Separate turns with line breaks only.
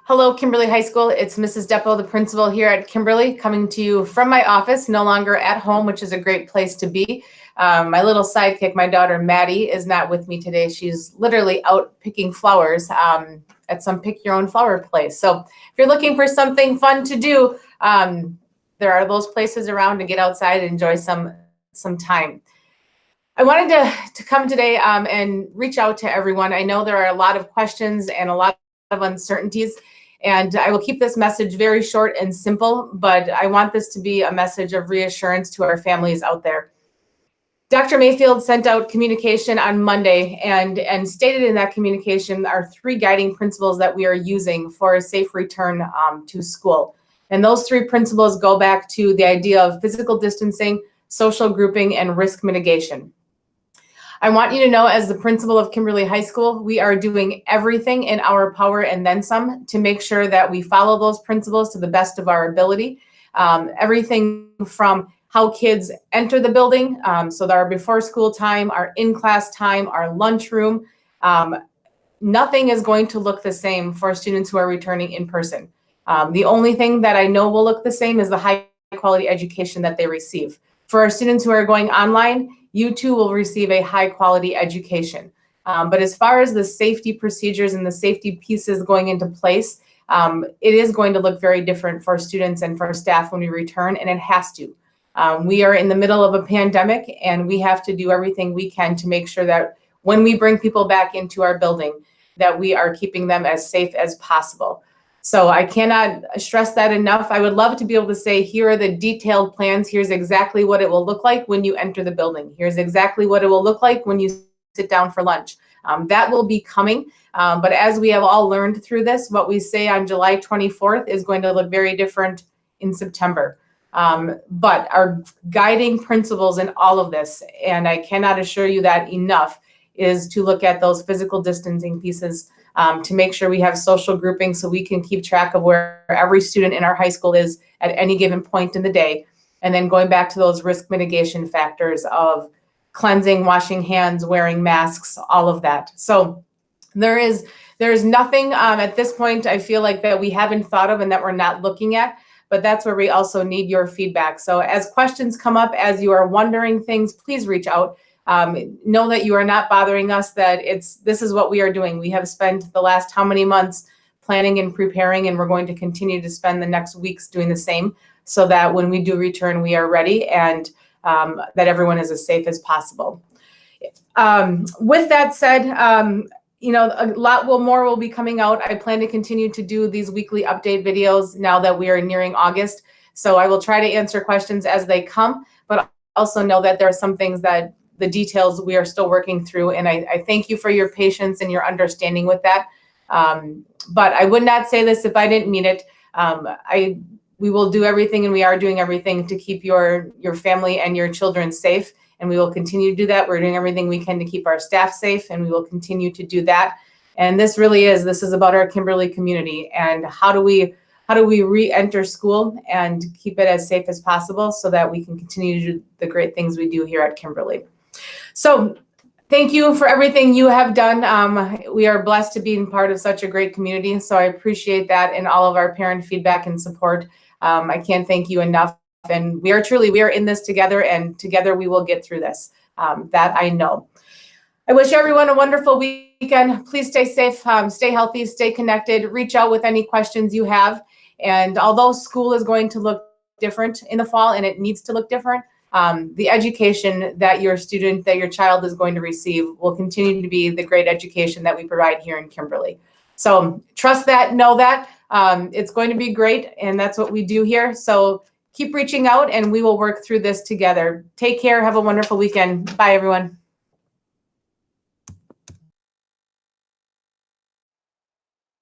Hello, Kimberly High School. It's Mrs. Depo, the principal here at Kimberly, coming to you from my office, no longer at home, which is a great place to be. My little sidekick, my daughter Maddie, is not with me today. She's literally out picking flowers at some pick your own flower place. So if you're looking for something fun to do, there are those places around to get outside and enjoy some time. I wanted to come today and reach out to everyone. I know there are a lot of questions and a lot of uncertainties, and I will keep this message very short and simple, but I want this to be a message of reassurance to our families out there. Dr. Mayfield sent out communication on Monday and stated in that communication are 3 guiding principles that we are using for a safe return to school. And those 3 principles go back to the idea of physical distancing, social grouping, and risk mitigation. I want you to know, as the principal of Kimberly High School, we are doing everything in our power and then some to make sure that we follow those principles to the best of our ability. Everything from how kids enter the building, so that our before school time, our in-class time, our lunchroom, nothing is going to look the same for students who are returning in person. The only thing that I know will look the same is the high quality education that they receive. For our students who are going online, you too will receive a high quality education. But as far as the safety procedures and the safety pieces going into place, it is going to look very different for students and for staff when we return, and it has to. We are in the middle of a pandemic, and we have to do everything we can to make sure that when we bring people back into our building, that we are keeping them as safe as possible. So I cannot stress that enough. I would love to be able to say, here are the detailed plans. Here's exactly what it will look like when you enter the building. Here's exactly what it will look like when you sit down for lunch. That will be coming. But as we have all learned through this, what we say on July 24th is going to look very different in September. But our guiding principles in all of this, and I cannot assure you that enough, is to look at those physical distancing pieces, to make sure we have social grouping so we can keep track of where every student in our high school is at any given point in the day. And then going back to those risk mitigation factors of cleansing, washing hands, wearing masks, all of that. So there is nothing at this point I feel like that we haven't thought of and that we're not looking at, but that's where we also need your feedback. So as questions come up, as you are wondering things, please reach out. Know that you are not bothering us, that this is what we are doing. We have spent the last how many months planning and preparing, and we're going to continue to spend the next weeks doing the same so that when we do return, we are ready and that everyone is as safe as possible. With that said, a lot more will be coming out. I plan to continue to do these weekly update videos now that we are nearing August. So I will try to answer questions as they come, but also know that there are some things that the details we are still working through. And I thank you for your patience and your understanding with that. But I would not say this if I didn't mean it. We will do everything, and we are doing everything to keep your family and your children safe. And we will continue to do that. We're doing everything we can to keep our staff safe, and we will continue to do that. And this is about our Kimberly community and how do we re-enter school and keep it as safe as possible so that we can continue to do the great things we do here at Kimberly. So thank you for everything you have done. We are blessed to be part of such a great community. So I appreciate that and all of our parent feedback and support. I can't thank you enough. And we are in this together, and together we will get through this. That I know. I wish everyone a wonderful weekend. Please stay safe, stay healthy, stay connected, reach out with any questions you have. And although school is going to look different in the fall, and it needs to look different, the education that your child is going to receive will continue to be the great education that we provide here in Kimberly. So trust that, know that. It's going to be great, and that's what we do here. So keep reaching out, and we will work through this together. Take care. Have a wonderful weekend. Bye, everyone.